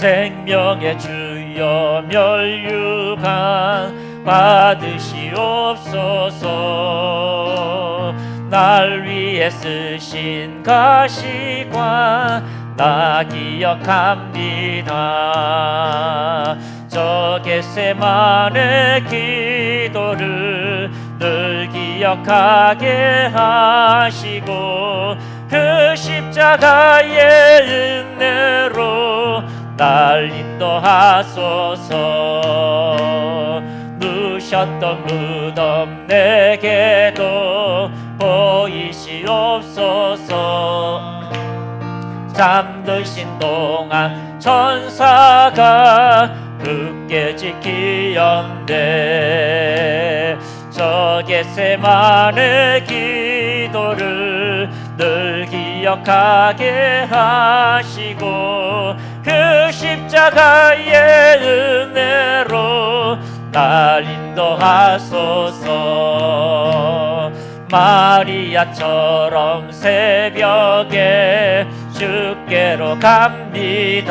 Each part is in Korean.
생명의 주여 멸류관 받으시옵소서. 날 위해 쓰신 가시관 나 기억합니다. 저 겟세마네 기도를 늘 기억하게 하시고 그 십자가의 은혜로 날 인도하소서. 누셨던 무덤 내게도 보이시옵소서. 잠드신 동안 천사가 굳게 지키었네. 저 겟세마네 기도를 늘 기억하게 하시고 그 십자가의 은혜로 날 인도하소서. 마리아처럼 새벽에 주께로 갑니다.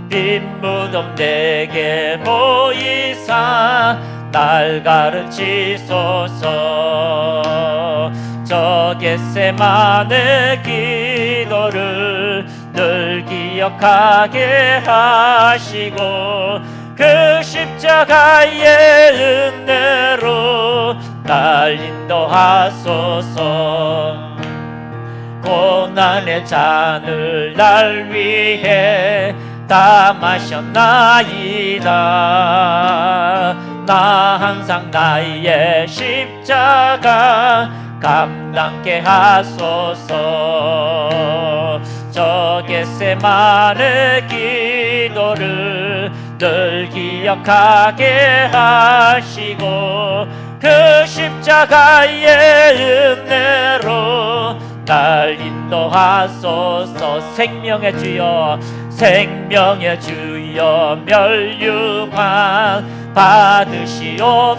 빈 무덤 내게 보이사 날 가르치소서. 저 겟세마네 기도를 늘 기억하게 하시고 그 십자가의 은혜로 날 인도하소서. 고난의 잔을 날 위해 다 마셨나이다. 나 항상 나의 십자가 감당케 하소서. 저 겟세마네 기도를 늘 기억하게 하시고 그 십자가의 은혜로 날 인도하소서. 생명의 주여 생명의 주여 멸류관 받으시옵소서.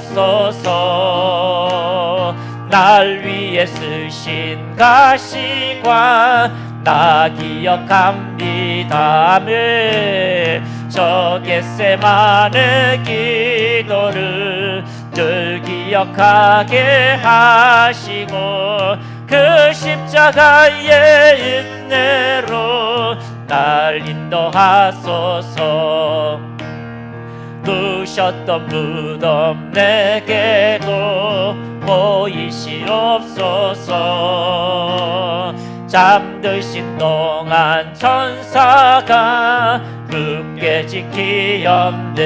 날 위해 쓰신 가시관 나 기억합니다. 아멘. 저 겟세마네 기도를 늘 기억하게 하시고 그 십자가의 은혜로 날 인도하소서. 누셨던 무덤 내게도 보이시옵소서. 잠드신 동안 천사가 굳게 지키었네.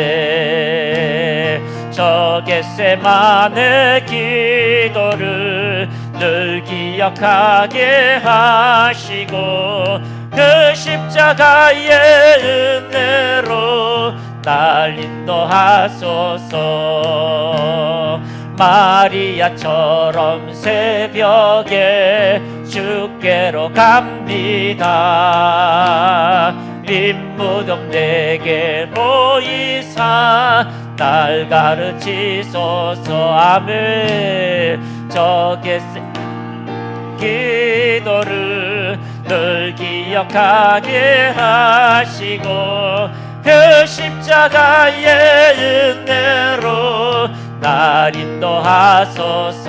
저 겟세마네 기도를 늘 기억하게 하시고 그 십자가의 은혜로 날 인도하소서. 마리아처럼 새벽에 주께로 갑니다. 빈 무덤 내게 보이사 날 가르치소서. 아멘. 저 기도를 늘 기억하게 하시고 그 십자가의 은혜로 날 인도하소서.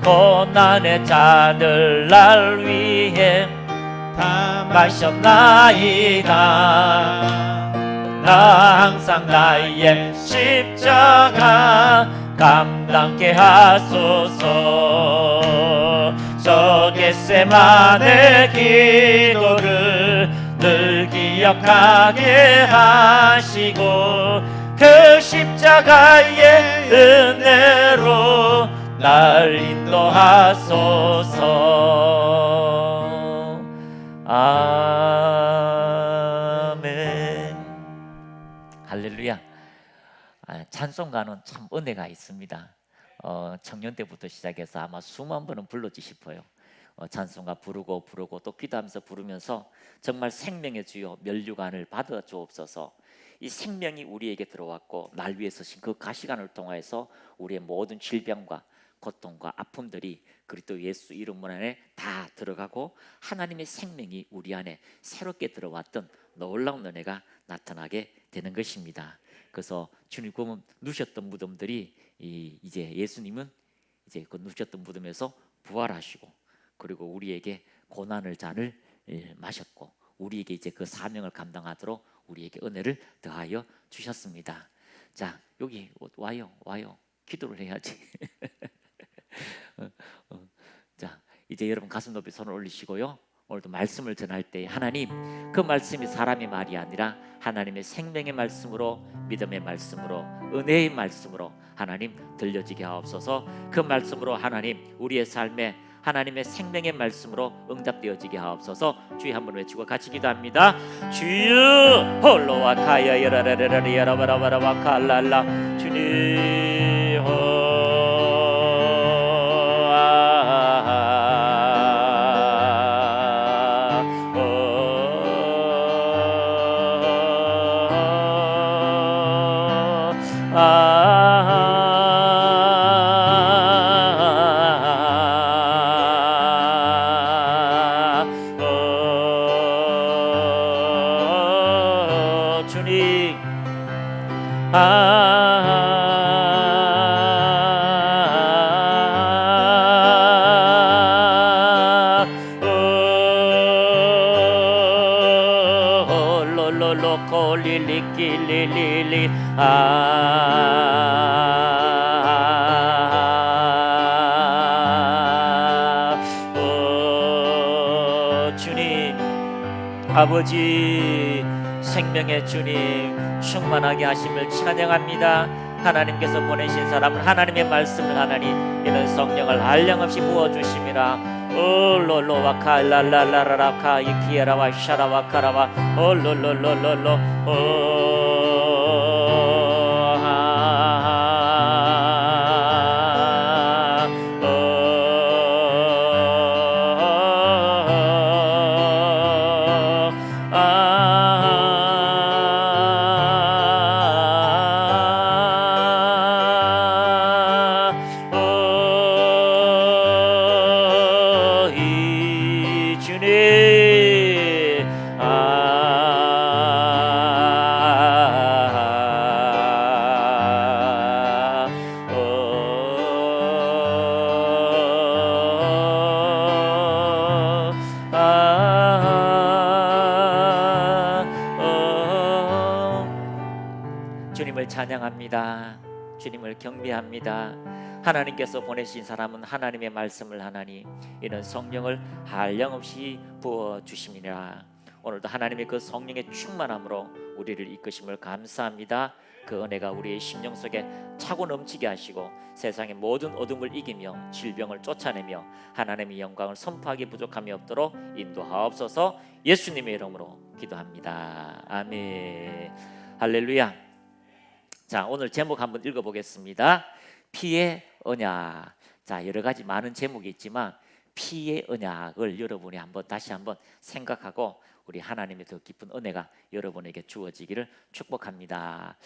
고난의 잔을 날 위해 다 마셨나이다. 나 항상 나의 십자가 감당케 하소서. 저 겟세마네 기도를 늘 기억하게 하시고 그 십자가의 은혜로 날 인도하소서. 아멘. 할렐루야. 찬송가는 참 은혜가 있습니다. 청년 때부터 시작해서 아마 수만 번은 불렀지 싶어요. 찬송가 부르고 또 기도하면서 부르면서 정말 생명의 주여 멸류관을 받아 주옵소서. 이 생명이 우리에게 들어왔고 날 위해 서신 그 가시관을 통하여서 우리의 모든 질병과 고통과 아픔들이 그리스도 예수 이름 안에 다 들어가고 하나님의 생명이 우리 안에 새롭게 들어왔던 놀라운 은혜가 나타나게 되는 것입니다. 그래서 주님 보면 누셨던 무덤들이 이제 예수님은 이제 그 누셨던 무덤에서 부활하시고 그리고 우리에게 고난을 잔을 마셨고 우리에게 이제 그 사명을 감당하도록 우리에게 은혜를 더하여 주셨습니다. 자, 여기 와요. 기도를 해야지. 자, 이제 여러분 가슴 높이 손을 올리시고요. 오늘도 말씀을 전할 때 하나님, 그 말씀이 사람의 말이 아니라 하나님의 생명의 말씀으로, 믿음의 말씀으로, 은혜의 말씀으로 하나님 들려지게 하옵소서. 그 말씀으로 하나님 우리의 삶에 하나님의 생명의 말씀으로 응답되어지게 하옵소서. 주여 한번 외치고 같이 기도합니다. 주여 홀로와 카야 여라라라라 여라바라바라와 칼랄라 주님 주님 롤롤로 릴리끼리리리 주님 아버지 생명의 주님 충만하게 하심을 찬양합니다. 하나님께서 보내신 사람은 하나님의 말씀을 하나니 이는 성령을 한량없이 부어주심이라. 롤로와 칼랄랄라라카 이키에라와 샤라와 카라와 롤롤롤롤롤로 주님을 찬양합니다. 주님을 경배합니다. 하나님께서 보내신 사람은 하나님의 말씀을 하나니 이는 성령을 한량없이 부어주심이라. 오늘도 하나님의 그 성령의 충만함으로 우리를 이끄심을 감사합니다. 그 은혜가 우리의 심령 속에 차고 넘치게 하시고 세상의 모든 어둠을 이기며 질병을 쫓아내며 하나님의 영광을 선포하기 부족함이 없도록 인도하옵소서. 예수님의 이름으로 기도합니다. 아멘. 할렐루야. 자, 오늘 제목 한번 읽어보겠습니다. 피의 언약. 자, 여러 가지 많은 제목이 있지만 피의 언약을 여러분이 다시 한번 생각하고 우리 하나님의 더 깊은 은혜가 여러분에게 주어지기를 축복합니다.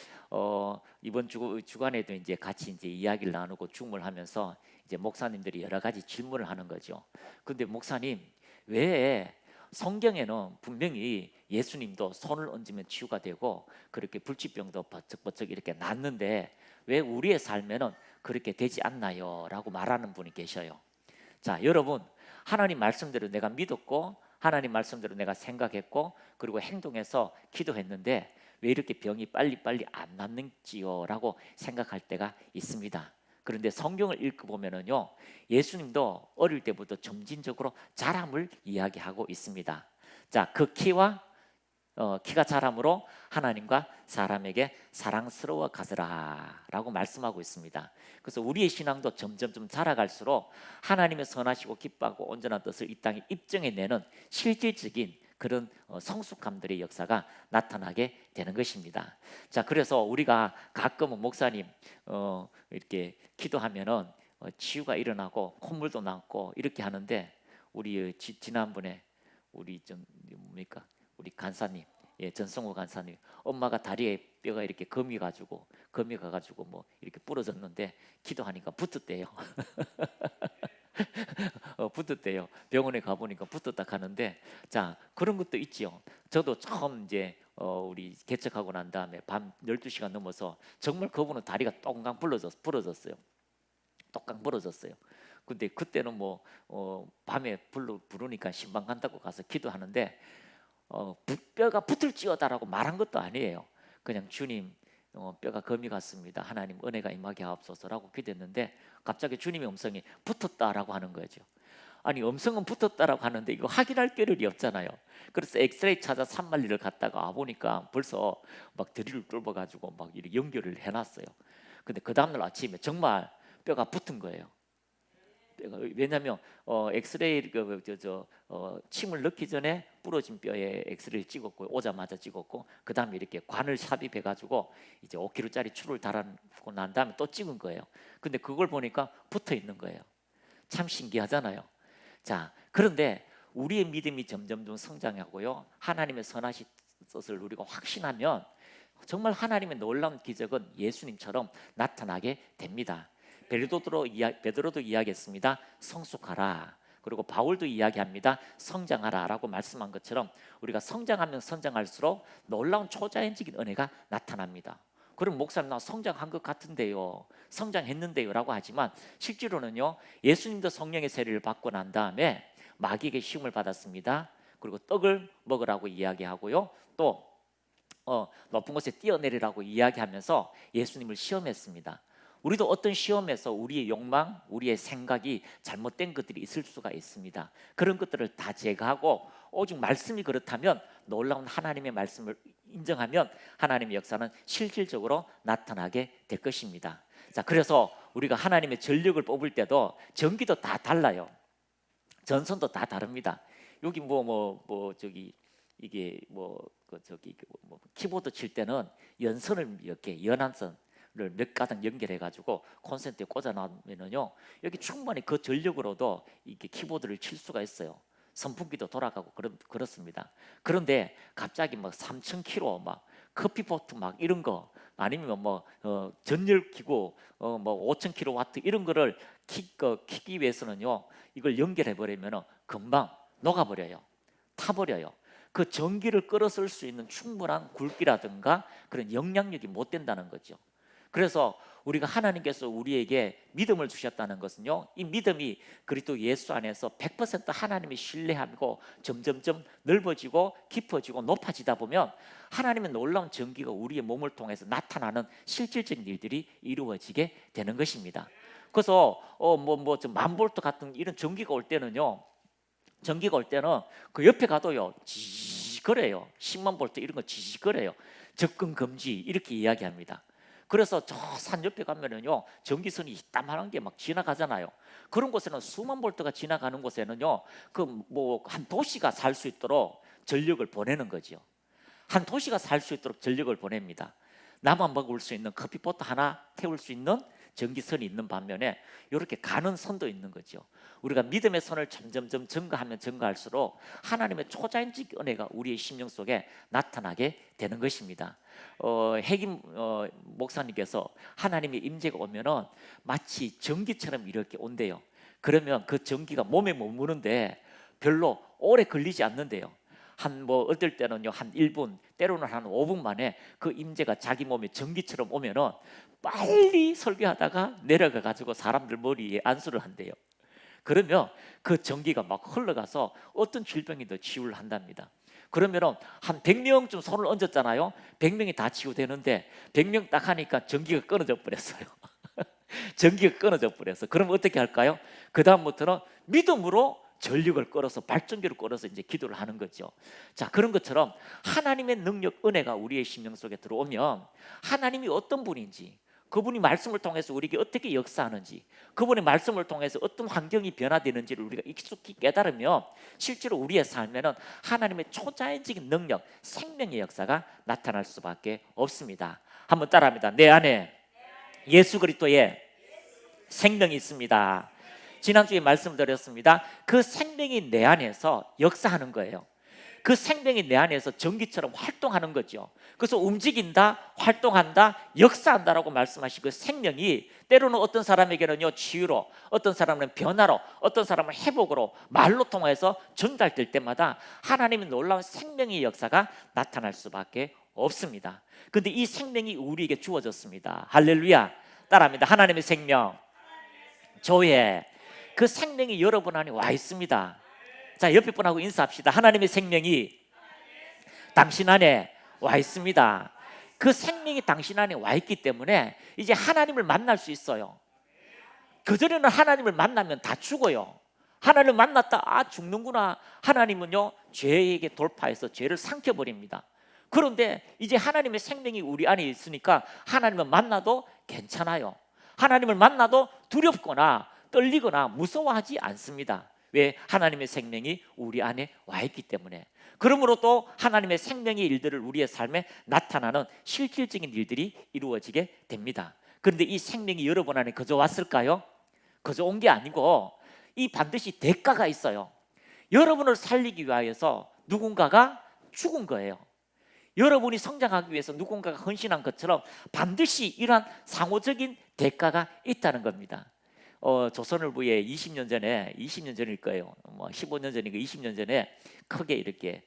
이번 주간에도 이제 같이 이제 이야기를 나누고 중물하면서 이제 목사님들이 여러 가지 질문을 하는 거죠. 근데 목사님, 왜 성경에는 분명히 예수님도 손을 얹으면 치유가 되고 그렇게 불치병도 버쩍버쩍 이렇게 낫는데 왜 우리의 삶에는 그렇게 되지 않나요? 라고 말하는 분이 계셔요. 자, 여러분, 하나님 말씀대로 내가 믿었고 하나님 말씀대로 내가 생각했고 그리고 행동해서 기도했는데 왜 이렇게 병이 빨리빨리 안 낫는지요? 라고 생각할 때가 있습니다. 그런데 성경을 읽어보면은요, 예수님도 어릴 때부터 점진적으로 자람을 이야기하고 있습니다. 자, 그 키가 자람으로 하나님과 사람에게 사랑스러워 가더라 라고 말씀하고 있습니다. 그래서 우리의 신앙도 점점 자라갈수록 하나님의 선하시고 기뻐하고 온전한 뜻을 이 땅에 입증해내는 실질적인 그런 성숙함들의 역사가 나타나게 되는 것입니다. 자, 그래서 우리가 가끔은 목사님 이렇게 기도하면은 치유가 일어나고 콧물도 나고 이렇게 하는데 우리 지난번에 우리 우리 간사님, 전성호 간사님, 엄마가 다리에 뼈가 이렇게 검이 가지고 검이 가가지고 뭐 이렇게 부러졌는데 기도하니까 붙었대요. 붙었대요. 병원에 가보니까 붙었다 하는데, 자, 그런 것도 있지요. 저도 처음 이제 우리 개척하고 난 다음에 밤 12시가 넘어서 정말 그분은 다리가 똥강 부러졌어요. 똑강 부러졌어요. 근데 그때는 뭐 밤에 부르니까 신방 간다고 가서 기도하는데 뼈가 붙을지어다라고 말한 것도 아니에요. 그냥 주님, 뼈가 검이 갔습니다. 하나님 은혜가 임하게 하옵소서라고 기도했는데 갑자기 주님의 음성이 붙었다라고 하는 거죠. 아니, 음성은 붙었다라고 하는데 이거 확인할 겨를이 없잖아요. 그래서 엑스레이 찾아 산만리를 갔다가 와보니까 벌써 막 드릴을 뚫어가지고 막 이렇게 연결을 해놨어요. 근데 그 다음날 아침에 정말 뼈가 붙은 거예요. 왜냐하면 엑스레이 침을 넣기 전에 부러진 뼈에 엑스레이 찍었고 오자마자 찍었고 그 다음에 이렇게 관을 삽입해가지고 이제 5kg짜리 줄을 달아놓고 난 다음에 또 찍은 거예요. 근데 그걸 보니까 붙어 있는 거예요. 참 신기하잖아요. 자, 그런데 우리의 믿음이 점점 성장하고요, 하나님의 선하신 뜻을 우리가 확신하면 정말 하나님의 놀라운 기적은 예수님처럼 나타나게 됩니다. 베드로도 이야기했습니다. 성숙하라. 그리고 바울도 이야기합니다. 성장하라 라고 말씀한 것처럼 우리가 성장하면 성장할수록 놀라운 초자연적인 은혜가 나타납니다. 그럼 목사님, 나 성장한 것 같은데요, 성장했는데요 라고 하지만 실제로는요, 예수님도 성령의 세례를 받고 난 다음에 마귀에게 시험을 받았습니다. 그리고 떡을 먹으라고 이야기하고요, 또 높은 곳에 뛰어내리라고 이야기하면서 예수님을 시험했습니다. 우리도 어떤 시험에서 우리의 욕망, 우리의 생각이 잘못된 것들이 있을 수가 있습니다. 그런 것들을 다 제거하고 오직 말씀이 그렇다면, 놀라운 하나님의 말씀을 인정하면 하나님의 역사는 실질적으로 나타나게 될 것입니다. 자, 그래서 우리가 하나님의 전력을 뽑을 때도 전기도 다 달라요. 전선도 다 다릅니다. 여기 이게 키보드 칠 때는 연선을 이렇게 연한선 몇 가닥 연결해 가지고 콘센트에 꽂아 놔면은요, 여기 충분히 그 전력으로도 이게 키보드를 칠 수가 있어요. 선풍기도 돌아가고 그렇습니다. 그런데 갑자기 막 3,000kW 막 커피포트 막 이런 거, 아니면 전열기구 뭐 5,000kW 이런 거를 키기 위해서는요, 이걸 연결해 버리면은 금방 녹아버려요. 타버려요. 그 전기를 끌어쓸 수 있는 충분한 굵기라든가 그런 영향력이 못 된다는 거죠. 그래서 우리가 하나님께서 우리에게 믿음을 주셨다는 것은요, 이 믿음이 그리스도 예수 안에서 100% 하나님이 신뢰하고 점점점 넓어지고 깊어지고 높아지다 보면 하나님의 놀라운 전기가 우리의 몸을 통해서 나타나는 실질적인 일들이 이루어지게 되는 것입니다. 그래서 좀 만볼트 같은 이런 전기가 올 때는요, 그 옆에 가도요 지지거려요. 10만 볼트 이런 거 지지거려요. 접근 금지 이렇게 이야기합니다. 그래서 저 산 옆에 가면은요, 전기선이 이따만한 게 막 지나가잖아요. 그런 곳에는 수만 볼트가 지나가는 곳에는요, 한 도시가 살 수 있도록 전력을 보내는 거죠. 한 도시가 살 수 있도록 전력을 보냅니다. 나만 먹을 수 있는 커피포트 하나 태울 수 있는 전기선이 있는 반면에 이렇게 가는 선도 있는 거죠. 우리가 믿음의 선을 점점점 증가하면 증가할수록 하나님의 초자연적 은혜가 우리의 심령 속에 나타나게 되는 것입니다. 핵임 목사님께서 하나님의 임재가 오면은 마치 전기처럼 이렇게 온대요. 그러면 그 전기가 몸에 머무는데 별로 오래 걸리지 않는데요. 어떨 때는요, 한 1분, 때로는 한 5분 만에 그 임재가 자기 몸에 전기처럼 오면은 빨리 설교하다가 내려가 가지고 사람들 머리에 안수를 한대요. 그러면 그 전기가 막 흘러가서 어떤 질병이도 치유를 한답니다. 그러면은 한 100명쯤 손을 얹었잖아요. 100명이 다 치유되는데 100명 딱 하니까 전기가 끊어져 버렸어요. 전기가 끊어져 버렸어. 그럼 어떻게 할까요? 그 다음부터는 믿음으로 전력을 끌어서, 발전기를 끌어서 이제 기도를 하는 거죠. 자, 그런 것처럼 하나님의 능력, 은혜가 우리의 심령 속에 들어오면 하나님이 어떤 분인지, 그분이 말씀을 통해서 우리에게 어떻게 역사하는지, 그분의 말씀을 통해서 어떤 환경이 변화되는지를 우리가 익숙히 깨달으면 실제로 우리의 삶에는 하나님의 초자연적인 능력, 생명의 역사가 나타날 수밖에 없습니다. 한번 따라합니다. 내 안에 예수 그리스도의 생명이 있습니다. 지난주에 말씀드렸습니다. 그 생명이 내 안에서 역사하는 거예요. 그 생명이 내 안에서 전기처럼 활동하는 거죠. 그래서 움직인다, 활동한다, 역사한다라고 말씀하신 그 생명이 때로는 어떤 사람에게는요 치유로, 어떤 사람은 변화로, 어떤 사람은 회복으로 말로 통해서 전달될 때마다 하나님의 놀라운 생명의 역사가 나타날 수밖에 없습니다. 그런데 이 생명이 우리에게 주어졌습니다. 할렐루야. 따라합니다. 하나님의 생명, 저의 그 생명이 여러분 안에 와 있습니다. 자, 옆에 분하고 인사합시다. 하나님의 생명이 당신 안에 와 있습니다. 그 생명이 당신 안에 와 있기 때문에 이제 하나님을 만날 수 있어요. 그전에는 하나님을 만나면 다 죽어요. 하나님을 만났다, 죽는구나. 하나님은요 죄에게 돌파해서 죄를 삼켜버립니다. 그런데 이제 하나님의 생명이 우리 안에 있으니까 하나님을 만나도 괜찮아요. 하나님을 만나도 두렵거나 떨리거나 무서워하지 않습니다. 왜? 하나님의 생명이 우리 안에 와 있기 때문에. 그러므로 또 하나님의 생명의 일들을 우리의 삶에 나타나는 실질적인 일들이 이루어지게 됩니다. 그런데 이 생명이 여러분 안에 그저 왔을까요? 그저 온 게 아니고 이 반드시 대가가 있어요. 여러분을 살리기 위하여서 누군가가 죽은 거예요. 여러분이 성장하기 위해서 누군가가 헌신한 것처럼 반드시 이러한 상호적인 대가가 있다는 겁니다. 조선일보에 20년 전일 거예요. 15년 전이고 20년 전에 크게 이렇게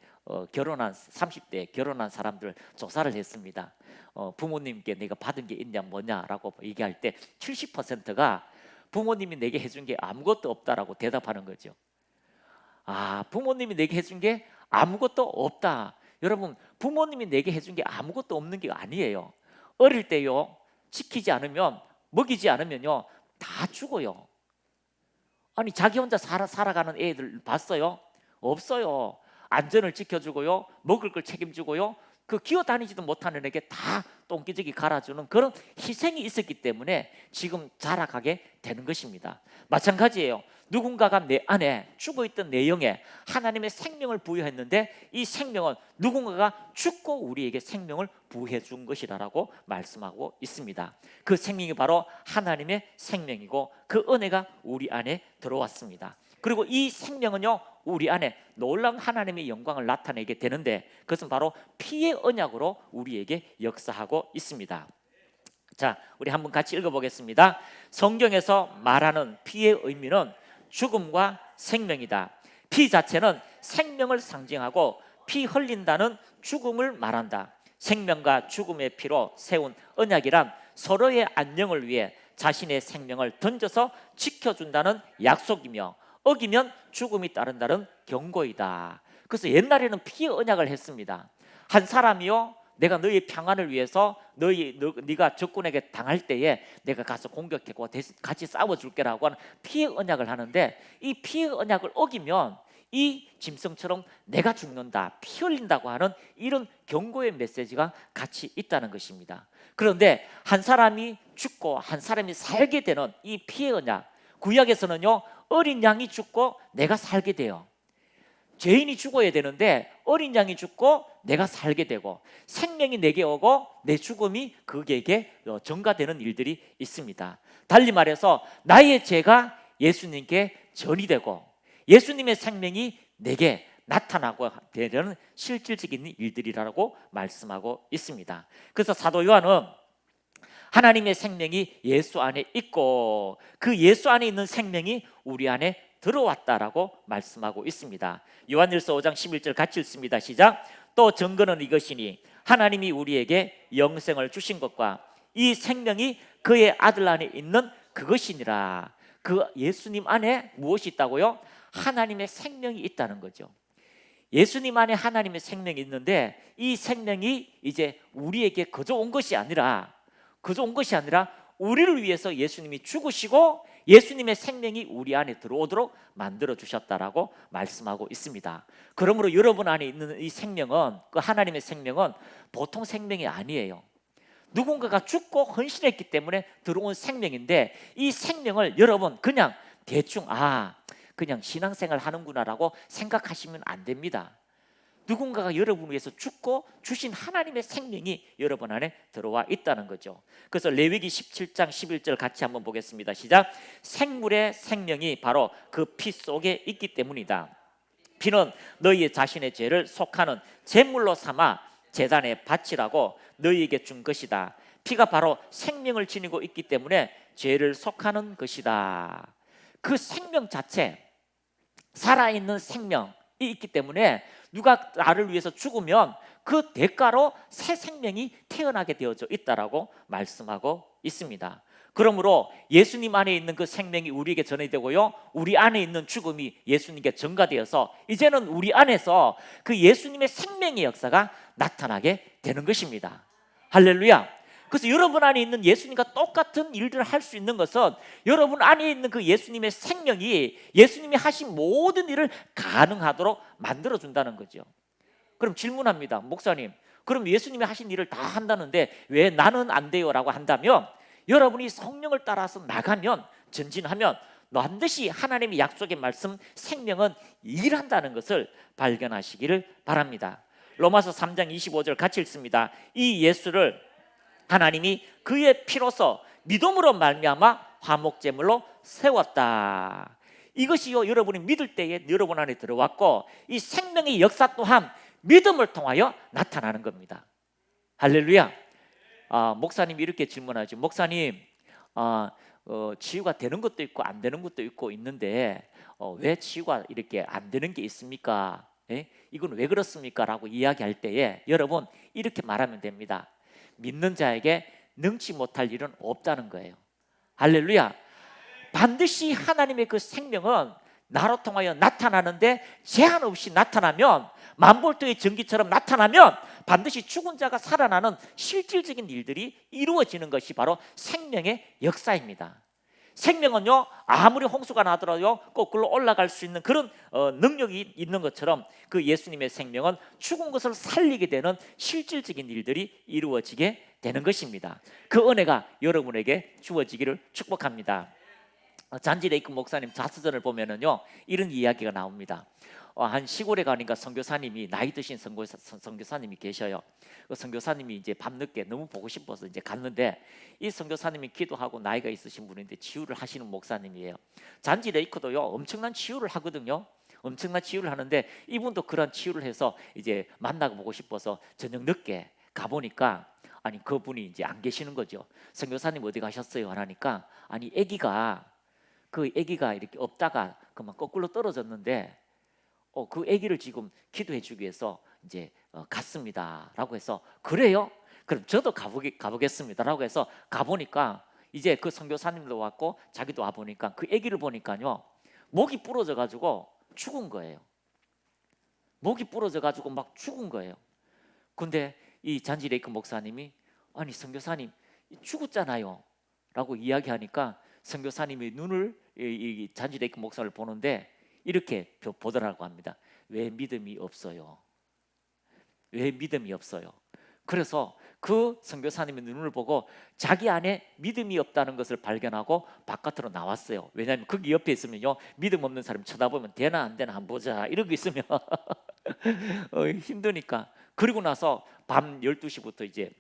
결혼한 30대 결혼한 사람들 조사를 했습니다. 부모님께 내가 받은 게 있냐 뭐냐라고 얘기할 때 70%가 부모님이 내게 해준 게 아무것도 없다라고 대답하는 거죠. 부모님이 내게 해준 게 아무것도 없다. 여러분, 부모님이 내게 해준 게 아무것도 없는 게 아니에요. 어릴 때요 지키지 않으면, 먹이지 않으면요 다 죽어요. 아니, 자기 혼자 살아가는 애들 봤어요? 없어요. 안전을 지켜주고요, 먹을 걸 책임지고요, 그 기어다니지도 못하는 애게 다 똥기저귀 갈아주는 그런 희생이 있었기 때문에 지금 자라가게 되는 것입니다. 마찬가지예요. 누군가가 내 안에 죽어있던 내 영에 하나님의 생명을 부여했는데 이 생명은 누군가가 죽고 우리에게 생명을 부여해 준 것이라고 말씀하고 있습니다. 그 생명이 바로 하나님의 생명이고 그 은혜가 우리 안에 들어왔습니다. 그리고 이 생명은요 우리 안에 놀라운 하나님의 영광을 나타내게 되는데 그것은 바로 피의 언약으로 우리에게 역사하고 있습니다. 자, 우리 한번 같이 읽어보겠습니다. 성경에서 말하는 피의 의미는 죽음과 생명이다. 피 자체는 생명을 상징하고 피 흘린다는 죽음을 말한다. 생명과 죽음의 피로 세운 언약이란 서로의 안녕을 위해 자신의 생명을 던져서 지켜준다는 약속이며 어기면 죽음이 따른다는 경고이다. 그래서 옛날에는 피의 언약을 했습니다. 한 사람이요 내가 너의 평안을 위해서 네가 적군에게 당할 때에 내가 가서 공격하고 같이 싸워줄게라고 하는 피의 언약을 하는데 이 피의 언약을 어기면 이 짐승처럼 내가 죽는다, 피 흘린다고 하는 이런 경고의 메시지가 같이 있다는 것입니다. 그런데 한 사람이 죽고 한 사람이 살게 되는 이 피의 언약, 구약에서는요 어린 양이 죽고 내가 살게 돼요. 죄인이 죽어야 되는데 어린 양이 죽고 내가 살게 되고 생명이 내게 오고 내 죽음이 그에게 전가되는 일들이 있습니다. 달리 말해서 나의 죄가 예수님께 전이 되고 예수님의 생명이 내게 나타나고 되는 실질적인 일들이라고 말씀하고 있습니다. 그래서 사도 요한은 하나님의 생명이 예수 안에 있고 그 예수 안에 있는 생명이 우리 안에 들어왔다라고 말씀하고 있습니다. 요한일서 5장 11절 같이 읽습니다. 시작. 또 증거는 이것이니 하나님이 우리에게 영생을 주신 것과 이 생명이 그의 아들 안에 있는 그것이니라. 그 예수님 안에 무엇이 있다고요? 하나님의 생명이 있다는 거죠. 예수님 안에 하나님의 생명이 있는데 이 생명이 이제 우리에게 그저 온 것이 아니라 우리를 위해서 예수님이 죽으시고 예수님의 생명이 우리 안에 들어오도록 만들어 주셨다라고 말씀하고 있습니다. 그러므로 여러분 안에 있는 이 생명은, 그 하나님의 생명은 보통 생명이 아니에요. 누군가가 죽고 헌신했기 때문에 들어온 생명인데 이 생명을 여러분 그냥 대충 그냥 신앙생활 하는구나라고 생각하시면 안 됩니다. 누군가가 여러분을 위해서 죽고 주신 하나님의 생명이 여러분 안에 들어와 있다는 거죠. 그래서 레위기 17장 11절 같이 한번 보겠습니다. 시작. 생물의 생명이 바로 그 피 속에 있기 때문이다. 피는 너희 자신의 죄를 속하는 제물로 삼아 제단에 바치라고 너희에게 준 것이다. 피가 바로 생명을 지니고 있기 때문에 죄를 속하는 것이다. 그 생명 자체, 살아있는 생명이 있기 때문에 누가 나를 위해서 죽으면 그 대가로 새 생명이 태어나게 되어져 있다라고 말씀하고 있습니다. 그러므로 예수님 안에 있는 그 생명이 우리에게 전해되고요, 우리 안에 있는 죽음이 예수님께 전가되어서 이제는 우리 안에서 그 예수님의 생명의 역사가 나타나게 되는 것입니다. 할렐루야. 그래서 여러분 안에 있는 예수님과 똑같은 일들을 할 수 있는 것은 여러분 안에 있는 그 예수님의 생명이 예수님이 하신 모든 일을 가능하도록 만들어준다는 거죠. 그럼 질문합니다. 목사님, 그럼 예수님이 하신 일을 다 한다는데 왜 나는 안 돼요? 라고 한다면, 여러분이 성령을 따라서 나가면, 전진하면 반드시 하나님의 약속의 말씀 생명은 일한다는 것을 발견하시기를 바랍니다. 로마서 3장 25절 같이 읽습니다. 이 예수를 하나님이 그의 피로서 믿음으로 말미암아 화목제물로 세웠다. 이것이요, 여러분이 믿을 때에 여러분 안에 들어왔고, 이 생명의 역사 또한 믿음을 통하여 나타나는 겁니다. 할렐루야. 목사님이 이렇게 질문하죠. 목사님, 치유가 되는 것도 있고 안 되는 것도 있고 있는데 왜 치유가 이렇게 안 되는 게 있습니까? 이건 왜 그렇습니까? 라고 이야기할 때에 여러분 이렇게 말하면 됩니다. 믿는 자에게 능치 못할 일은 없다는 거예요. 할렐루야. 반드시 하나님의 그 생명은 나로 통하여 나타나는데, 제한 없이 나타나면, 만볼트의 전기처럼 나타나면 반드시 죽은 자가 살아나는 실질적인 일들이 이루어지는 것이 바로 생명의 역사입니다. 생명은요, 아무리 홍수가 나더라도 거꾸로 올라갈 수 있는 그런 능력이 있는 것처럼, 그 예수님의 생명은 죽은 것을 살리게 되는 실질적인 일들이 이루어지게 되는 것입니다. 그 은혜가 여러분에게 주어지기를 축복합니다. 잔지 레이크 목사님 자서전을 보면은요, 이런 이야기가 나옵니다. 한 시골에 가니까 선교사님이, 나이 드신 선교사님이 계셔요. 그 선교사님이 이제 밤늦게 너무 보고 싶어서 이제 갔는데, 이 선교사님이 기도하고 나이가 있으신 분인데 치유를 하시는 목사님이에요. 잔지 레이크도요, 엄청난 치유를 하거든요. 엄청난 치유를 하는데, 이분도 그런 치유를 해서 이제 만나고 보고 싶어서 저녁 늦게 가보니까, 아니 그분이 이제 안 계시는 거죠. 선교사님 어디 가셨어요? 하니까, 아니 그 아기가 이렇게 없다가 그만 거꾸로 떨어졌는데 그 아기를 지금 기도해 주기 위해서 이제 갔습니다라고 해서, 그래요? 그럼 저도 가보겠습니다라고 해서 가보니까 이제 그 선교사님도 왔고 자기도 와 보니까 그 아기를 보니까요, 목이 부러져 가지고 죽은 거예요. 목이 부러져 가지고 막 죽은 거예요. 근데 이 잔지 레이크 목사님이, 아니 선교사님 죽었잖아요 라고 이야기하니까, 선교사님이 눈을 이 잔지 레이크 목사를 보는데 이렇게 보더라고 합니다. 왜 믿음이 없어요? 왜 믿음이 없어요? 그래서 그 선교사님의 눈을 보고 자기 안에 믿음이 없다는 것을 발견하고 바깥으로 나왔어요. 왜냐하면 거기 옆에 있으면요, 믿음 없는 사람 쳐다보면 되나 안 되나 한번 보자 이러고 있으면 힘드니까. 그리고 나서 밤 12시부터 이제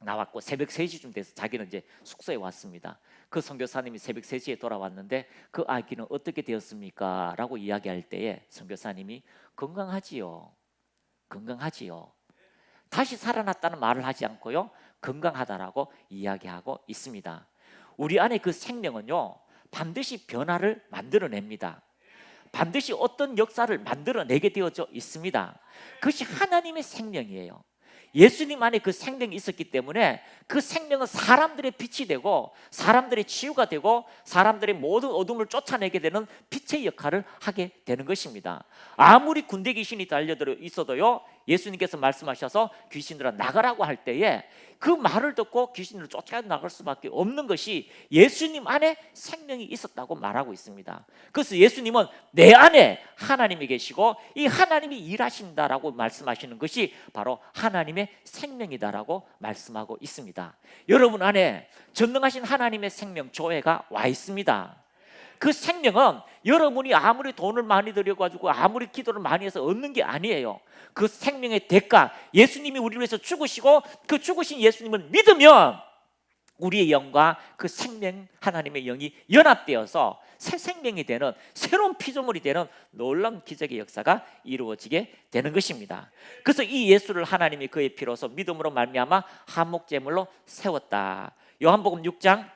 나왔고 새벽 3시쯤 돼서 자기는 이제 숙소에 왔습니다. 그 선교사님이 새벽 3시에 돌아왔는데 그 아기는 어떻게 되었습니까? 라고 이야기할 때에 선교사님이 건강하지요. 다시 살아났다는 말을 하지 않고요, 건강하다라고 이야기하고 있습니다. 우리 안에 그 생명은요, 반드시 변화를 만들어냅니다. 반드시 어떤 역사를 만들어내게 되어져 있습니다. 그것이 하나님의 생명이에요. 예수님 안에 그 생명이 있었기 때문에 그 생명은 사람들의 빛이 되고 사람들의 치유가 되고 사람들의 모든 어둠을 쫓아내게 되는 빛의 역할을 하게 되는 것입니다. 아무리 군대 귀신이 달려들어 있어도요, 예수님께서 말씀하셔서 귀신들아 나가라고 할 때에 그 말을 듣고 귀신들을 쫓아 나갈 수밖에 없는 것이 예수님 안에 생명이 있었다고 말하고 있습니다. 그래서 예수님은 내 안에 하나님이 계시고 이 하나님이 일하신다라고 말씀하시는 것이 바로 하나님의 생명이다라고 말씀하고 있습니다. 여러분 안에 전능하신 하나님의 생명 조회가 와 있습니다. 그 생명은 여러분이 아무리 돈을 많이 들여가지고 아무리 기도를 많이 해서 얻는 게 아니에요. 그 생명의 대가, 예수님이 우리를 위해서 죽으시고 그 죽으신 예수님을 믿으면 우리의 영과 그 생명 하나님의 영이 연합되어서 새 생명이 되는 새로운 피조물이 되는 놀라운 기적의 역사가 이루어지게 되는 것입니다. 그래서 이 예수를 하나님이 그의 피로서 믿음으로 말미암아 한목제물로 세웠다. 요한복음 6장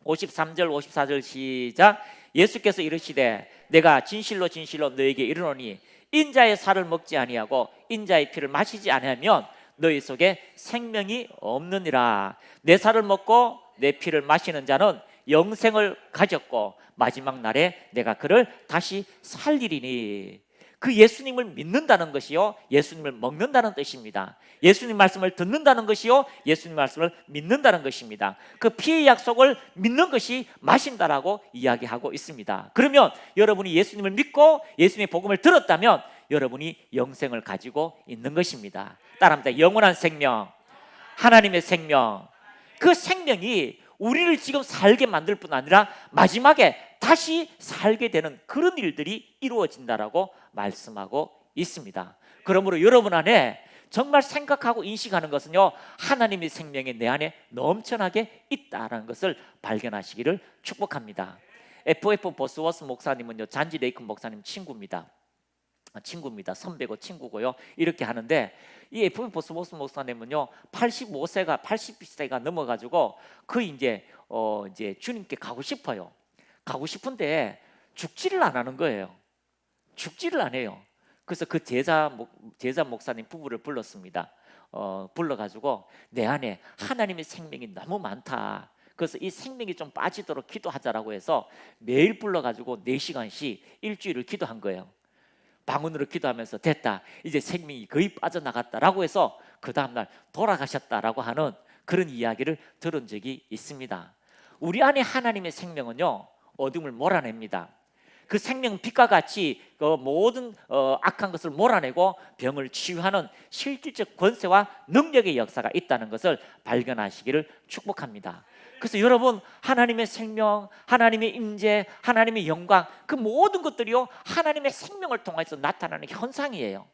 53절 54절 시작. 예수께서 이르시되 내가 진실로 진실로 너에게 이르노니 인자의 살을 먹지 아니하고 인자의 피를 마시지 아니하면 너희 속에 생명이 없느니라. 내 살을 먹고 내 피를 마시는 자는 영생을 가졌고 마지막 날에 내가 그를 다시 살리리니. 그 예수님을 믿는다는 것이요 예수님을 먹는다는 뜻입니다. 예수님 말씀을 듣는다는 것이요 예수님 말씀을 믿는다는 것입니다. 그 피의 약속을 믿는 것이 마신다라고 이야기하고 있습니다. 그러면 여러분이 예수님을 믿고 예수님의 복음을 들었다면 여러분이 영생을 가지고 있는 것입니다. 따라합니다. 영원한 생명, 하나님의 생명, 그 생명이 우리를 지금 살게 만들 뿐 아니라 마지막에 다시 살게 되는 그런 일들이 이루어진다라고 말씀하고 있습니다. 그러므로 여러분 안에 정말 생각하고 인식하는 것은요 하나님의 생명이 내 안에 넘쳐나게 있다는 것을 발견하시기를 축복합니다. F.F. 보스워스 목사님은요 잔지 레이큰 목사님 친구입니다. 선배고 친구고요. 이렇게 하는데 이 F.F. 보스워스 목사님은요 80세가 넘어가지고 그 이제 주님께 가고 싶어요. 가고 싶은데 죽지를 안 하는 거예요. 죽지를 안 해요. 그래서 그 제자 목사님 부부를 불렀습니다. 불러가지고 내 안에 하나님의 생명이 너무 많다. 그래서 이 생명이 좀 빠지도록 기도하자라고 해서 매일 불러가지고 4시간씩 일주일을 기도한 거예요. 방언으로 기도하면서 됐다, 이제 생명이 거의 빠져나갔다라고 해서 그 다음날 돌아가셨다라고 하는 그런 이야기를 들은 적이 있습니다. 우리 안에 하나님의 생명은요 어둠을 몰아냅니다. 그 생명은 빛과 같이 그 모든 악한 것을 몰아내고 병을 치유하는 실질적 권세와 능력의 역사가 있다는 것을 발견하시기를 축복합니다. 그래서 여러분 하나님의 생명, 하나님의 임재, 하나님의 영광 그 모든 것들이요 하나님의 생명을 통해서 나타나는 현상이에요.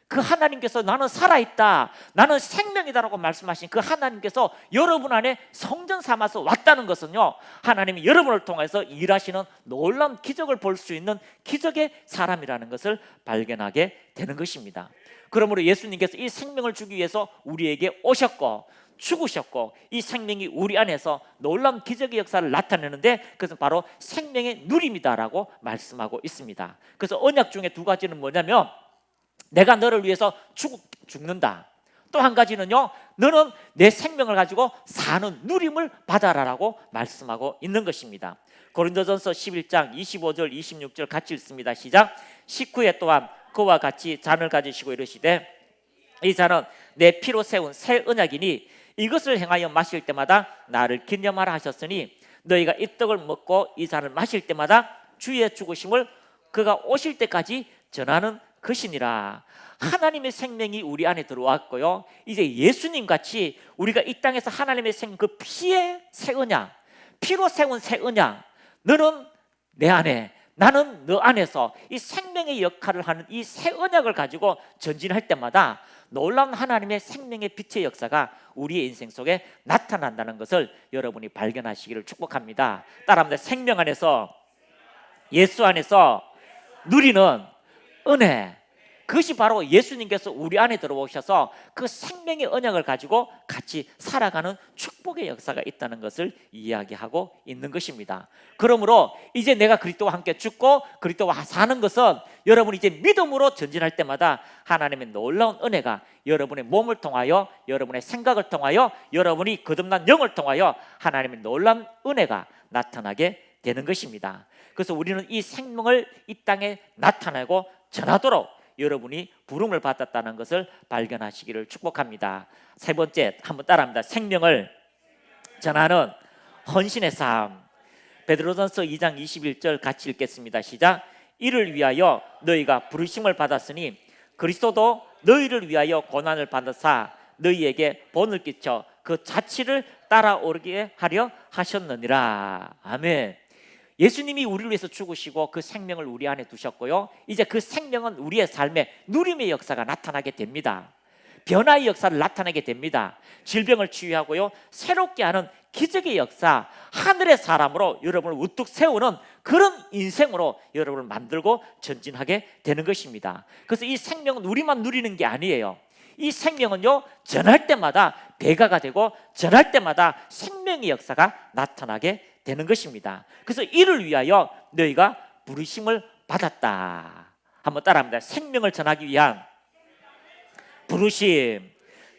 그 하나님께서 나는 살아있다, 나는 생명이다라고 말씀하신 그 하나님께서 여러분 안에 성전 삼아서 왔다는 것은요 하나님이 여러분을 통해서 일하시는 놀라운 기적을 볼 수 있는 기적의 사람이라는 것을 발견하게 되는 것입니다. 그러므로 예수님께서 이 생명을 주기 위해서 우리에게 오셨고 죽으셨고 이 생명이 우리 안에서 놀라운 기적의 역사를 나타내는데 그것은 바로 생명의 누림이다라고 말씀하고 있습니다. 그래서 언약 중에 2가지는 뭐냐면 내가 너를 위해서 죽는다. 또 한 가지는요 너는 내 생명을 가지고 사는 누림을 받아라라고 말씀하고 있는 것입니다. 고린도전서 11장 25절 26절 같이 읽습니다. 시작. 식후에 또한 그와 같이 잔을 가지시고 이르시되 이 잔은 내 피로 세운 새 언약이니 이것을 행하여 마실 때마다 나를 기념하라 하셨으니 너희가 이 떡을 먹고 이 잔을 마실 때마다 주의 죽으심을 그가 오실 때까지 전하는 것이니라. 하나님의 생명이 우리 안에 들어왔고요 이제 예수님같이 우리가 이 땅에서 하나님의 생명 그 피의 새 언약, 피로 세운 새 언약, 너는 내 안에 나는 너 안에서 이 생명의 역할을 하는 이 새 언약을 가지고 전진할 때마다 놀라운 하나님의 생명의 빛의 역사가 우리의 인생 속에 나타난다는 것을 여러분이 발견하시기를 축복합니다. 따라합니다. 생명 안에서 예수 안에서 누리는 은혜, 그것이 바로 예수님께서 우리 안에 들어오셔서 그 생명의 언약을 가지고 같이 살아가는 축복의 역사가 있다는 것을 이야기하고 있는 것입니다. 그러므로 이제 내가 그리스도와 함께 죽고 그리스도와 사는 것은 여러분이 이제 믿음으로 전진할 때마다 하나님의 놀라운 은혜가 여러분의 몸을 통하여 여러분의 생각을 통하여 여러분이 거듭난 영을 통하여 하나님의 놀라운 은혜가 나타나게 되는 것입니다. 그래서 우리는 이 생명을 이 땅에 나타내고 전하도록 여러분이 부름을 받았다는 것을 발견하시기를 축복합니다. 3번째 한번 따라합니다. 생명을 전하는 헌신의 삶. 베드로전서 2장 21절 같이 읽겠습니다. 시작. 이를 위하여 너희가 부르심을 받았으니 그리스도도 너희를 위하여 고난을 받으사 너희에게 본을 끼쳐 그 자취를 따라오르게 하려 하셨느니라. 아멘. 예수님이 우리를 위해서 죽으시고 그 생명을 우리 안에 두셨고요 이제 그 생명은 우리의 삶에 누림의 역사가 나타나게 됩니다. 변화의 역사를 나타내게 됩니다. 질병을 치유하고요, 새롭게 하는 기적의 역사, 하늘의 사람으로 여러분을 우뚝 세우는 그런 인생으로 여러분을 만들고 전진하게 되는 것입니다. 그래서 이 생명은 우리만 누리는 게 아니에요. 이 생명은요, 전할 때마다 배가가 되고 전할 때마다 생명의 역사가 나타나게 되는 것입니다. 그래서 이를 위하여 너희가 부르심을 받았다. 한번 따라합니다. 생명을 전하기 위한 부르심.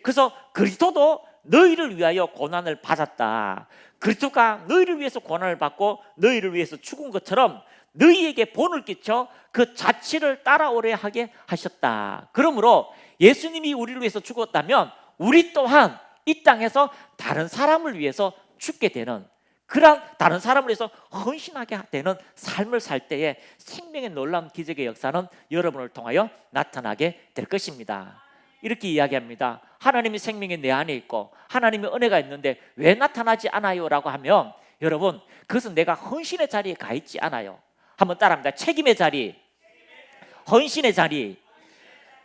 그래서 그리스도도 너희를 위하여 고난을 받았다. 그리스도가 너희를 위해서 고난을 받고 너희를 위해서 죽은 것처럼 너희에게 본을 끼쳐 그 자취를 따라오려 하게 하셨다. 그러므로 예수님이 우리를 위해서 죽었다면 우리 또한 이 땅에서 다른 사람을 위해서 죽게 되는, 그런 다른 사람을 위해서 헌신하게 되는 삶을 살 때에 생명의 놀라운 기적의 역사는 여러분을 통하여 나타나게 될 것입니다. 이렇게 이야기합니다. 하나님의 생명이 내 안에 있고 하나님의 은혜가 있는데 왜 나타나지 않아요? 라고 하면, 여러분, 그것은 내가 헌신의 자리에 가 있지 않아요. 한번 따라합니다. 책임의 자리, 헌신의 자리.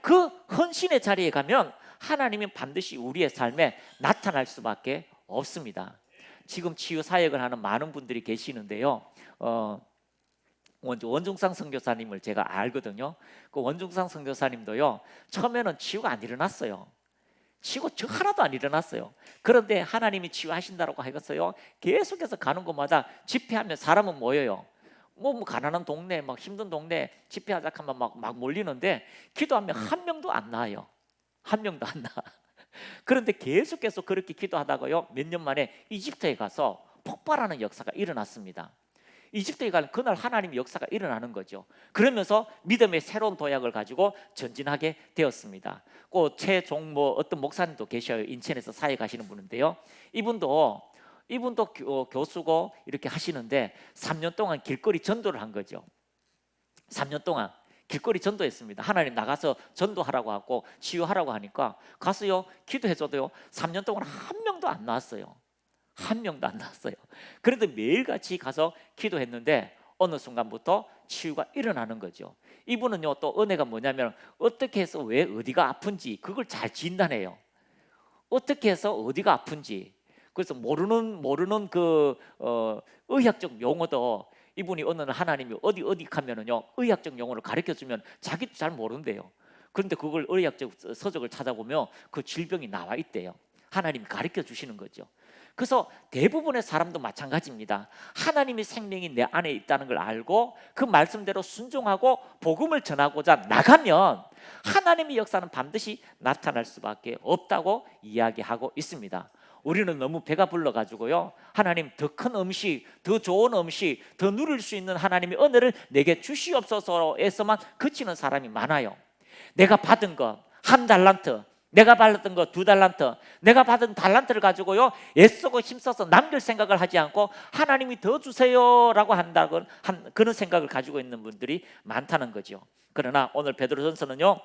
그 헌신의 자리에 가면 하나님은 반드시 우리의 삶에 나타날 수밖에 없습니다. 지금 치유 사역을 하는 많은 분들이 계시는데요, 원중상 선교사님을 제가 알거든요. 그 원중상 선교사님도요, 처음에는 치유가 안 일어났어요. 치유가 하나도 안 일어났어요. 그런데 하나님이 치유하신다고 하겠어요. 계속해서 가는 곳마다 집회하면 사람은 모여요. 뭐 가난한 동네, 막 힘든 동네 집회하자 하면 막 몰리는데 기도하면 한 명도 안 나와요. 한 명도 안 나와. 그런데 계속해서 그렇게 기도하다가요, 몇 년 만에 이집트에 가서 폭발하는 역사가 일어났습니다. 이집트에 가는 그날 하나님의 역사가 일어나는 거죠. 그러면서 믿음의 새로운 도약을 가지고 전진하게 되었습니다. 그 최종모 어떤 목사님도 계셔요. 인천에서 사역하시는 분인데요, 이분도 교수고 이렇게 하시는데 3년 동안 길거리 전도를 한 거죠. 3년 동안 길거리 전도했습니다. 하나님 나가서 전도하라고 하고 치유하라고 하니까 가서요, 기도해줘도요 3년 동안 한 명도 안 나왔어요. 한 명도 안 나왔어요. 그런데 매일같이 가서 기도했는데 어느 순간부터 치유가 일어나는 거죠. 이분은요, 또 은혜가 뭐냐면 어떻게 해서 왜 어디가 아픈지 그걸 잘 진단해요. 어떻게 해서 어디가 아픈지. 그래서 모르는 그 의학적 용어도 이분이 어느 날 하나님이 어디 가면은요, 의학적 용어를 가르쳐 주면 자기도 잘 모른대요. 그런데 그걸 의학적 서적을 찾아보면 그 질병이 나와 있대요. 하나님이 가르쳐 주시는 거죠. 그래서 대부분의 사람도 마찬가지입니다. 하나님의 생명이 내 안에 있다는 걸 알고 그 말씀대로 순종하고 복음을 전하고자 나가면 하나님의 역사는 반드시 나타날 수밖에 없다고 이야기하고 있습니다. 우리는 너무 배가 불러가지고요, 하나님 더 큰 음식, 더 좋은 음식, 더 누릴 수 있는 하나님의 은혜를 내게 주시옵소서에서만 그치는 사람이 많아요. 내가 받은 것 1달란트, 내가 받았던 거 2달란트, 내가 받은 달란트를 가지고요 애쓰고 힘써서 남길 생각을 하지 않고 하나님이 더 주세요라고 한다는 그런 생각을 가지고 있는 분들이 많다는 거죠. 그러나 오늘 베드로전서는요,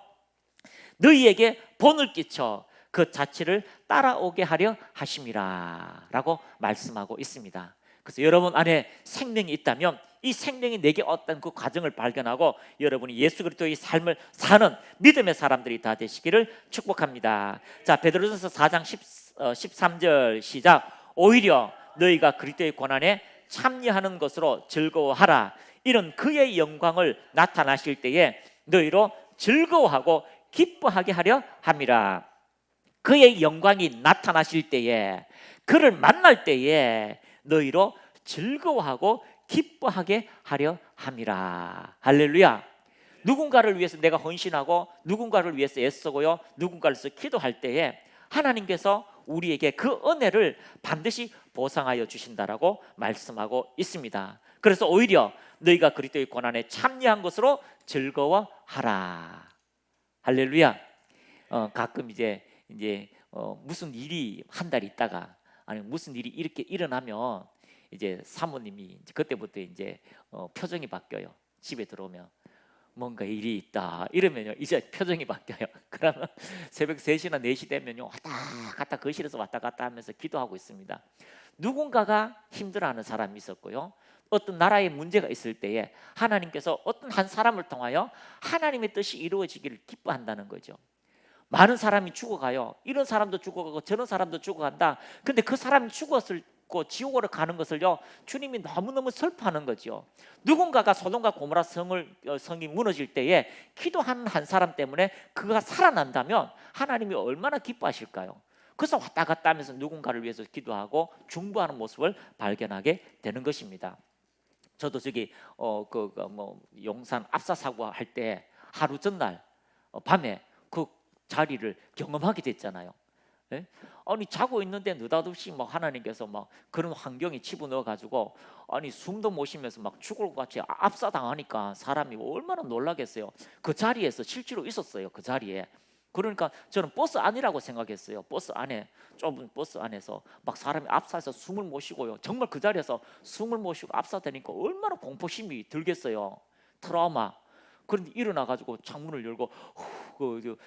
너희에게 본을 끼쳐 그 자취를 따라오게 하려 하심이라 라고 말씀하고 있습니다. 그래서 여러분 안에 생명이 있다면 이 생명이 내게 어떤 그 과정을 발견하고 여러분이 예수 그리스도의 삶을 사는 믿음의 사람들이 다 되시기를 축복합니다. 자, 베드로전서 4장 13절 시작. 오히려 너희가 그리스도의 고난에 참여하는 것으로 즐거워하라. 이런 그의 영광을 나타나실 때에 너희로 즐거워하고 기뻐하게 하려 함이라. 그의 영광이 나타나실 때에, 그를 만날 때에 너희로 즐거워하고 기뻐하게 하려 함이라. 할렐루야. 누군가를 위해서 내가 헌신하고 누군가를 위해서 애쓰고요, 누군가를 위해서 기도할 때에 하나님께서 우리에게 그 은혜를 반드시 보상하여 주신다라고 말씀하고 있습니다. 그래서 오히려 너희가 그리스도의 고난에 참여한 것으로 즐거워하라. 할렐루야. 가끔 이제 무슨 일이 한 달 있다가 아니면 무슨 일이 이렇게 일어나면 이제 사모님이 이제 그때부터 이제 표정이 바뀌어요. 집에 들어오면 뭔가 일이 있다 이러면요, 이제 표정이 바뀌어요. 그러면 새벽 3시나 4시 되면요, 왔다 갔다 거실에서 왔다 갔다 하면서 기도하고 있습니다. 누군가가 힘들어하는 사람이 있었고요, 어떤 나라에 문제가 있을 때에 하나님께서 어떤 한 사람을 통하여 하나님의 뜻이 이루어지기를 기뻐한다는 거죠. 많은 사람이 죽어가요. 이런 사람도 죽어가고 저런 사람도 죽어간다. 근데 그 사람이 죽었을 거 지옥으로 가는 것을요, 주님이 너무너무 슬퍼하는 거죠. 누군가가 소돔과 고모라 성이 무너질 때에 기도하는 한 사람 때문에 그가 살아난다면 하나님이 얼마나 기뻐하실까요? 그래서 왔다 갔다 하면서 누군가를 위해서 기도하고 중보하는 모습을 발견하게 되는 것입니다. 저도 저기 용산 압사 사고 할 때 하루 전날 밤에 그 자리를 경험하게 됐잖아요. 예? 아니 자고 있는데 느닷없이 막 하나님께서 막 그런 환경에 집어넣어 가지고 아니 숨도 못 쉬면서 막 죽을 것 같이 압사당하니까 사람이 얼마나 놀라겠어요. 그 자리에서 실제로 있었어요. 그 자리에. 그러니까 저는 버스 안이라고 생각했어요. 버스 안에, 좁은 버스 안에서 막 사람이 압사해서 숨을 못 쉬고요. 정말 그 자리에서 숨을 못 쉬고 압사되니까 얼마나 공포심이 들겠어요. 트라우마. 그런데 일어나 가지고 창문을 열고